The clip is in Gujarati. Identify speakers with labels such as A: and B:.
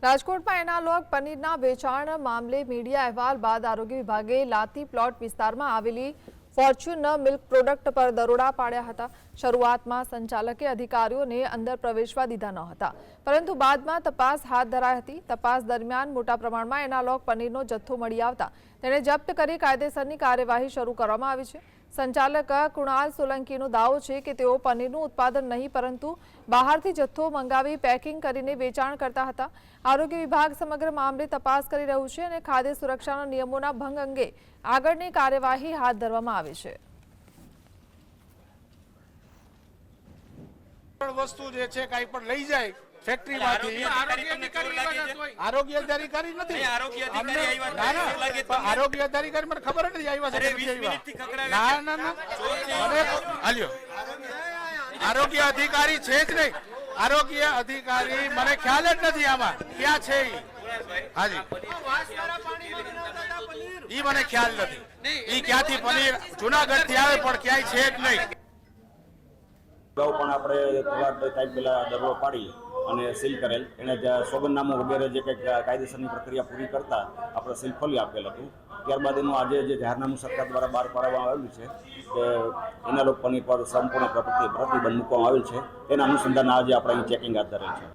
A: રાજકોટમાં એનાલોગ પનીરના વેચાણ મામલે મીડિયા અહેવાલ બાદ આરોગ્ય વિભાગે લાતી પ્લોટ વિસ્તારમાં આવેલી ફોર્ચ્યુન મિલ્ક પ્રોડક્ટ પર દરોડા પાડ્યા હતા। શરૂઆતમાં સંચાલકે અધિકારીઓને અંદર પ્રવેશવા દીધા ન હતા, પરંતુ બાદમાં તપાસ હાથ ધરાઈ હતી। તપાસ દરમિયાન મોટા પ્રમાણમાં એનાલોગ પનીરનો જથ્થો મળી આવતા તેને જપ્ત કરી કાયદેસરની કાર્યવાહી શરૂ કરવામાં આવી છે। સંચાલક કુણાલ સોલંકીનો દાવો છે કે તેઓ પનીરનું ઉત્પાદન નહીં પરંતુ બહારથી જથ્થો મંગાવી પેકિંગ કરીને વેચાણ કરતા હતા। આરોગ્ય વિભાગ સમગ્ર મામલે તપાસ કરી રહ્યું છે અને ખાદ્ય સુરક્ષાના નિયમોના ભંગ અંગે આગળની કાર્યવાહી હાથ ધરવામાં આવી છે।
B: વસ્તુ જે છે કાઈ પણ લઈ જાય ફેક્ટરીમાંથી આરોગ્ય અધિકારી નથી, આરોગ્ય અધિકારી મને ખબર નથી આવ્યા ના ના ના હાલ્યો આરોગ્ય અધિકારી છે જ નહીં। આરોગ્ય અધિકારી મને ખ્યાલ જ નથી આમાં ક્યાં છે હાજી ઈ મને ખ્યાલ નથી ઈ ક્યાંથી પનીર જુનાગઢ થી આવે પણ ક્યાંય છે જ નહીં।
C: અગાઉ પણ આપણે થોડા ટાઈમ પહેલા દરોડો પાડી અને સીલ કરેલ એને સોગંદનામું વગેરે જે કંઈક કાયદેસરની પ્રક્રિયા પૂરી કરતા આપણે સીલ ખોલી આપેલ હતું। ત્યારબાદ એનું આજે જે જાહેરનામું સરકાર દ્વારા બહાર પાડવામાં આવેલું છે કે એનાલોગ પનીર પર સંપૂર્ણ પ્રતિબંધ મૂકવામાં આવેલ છે, તેના અનુસંધાને આજે આપણે અહીં ચેકિંગ હાથ ધરેલ છે।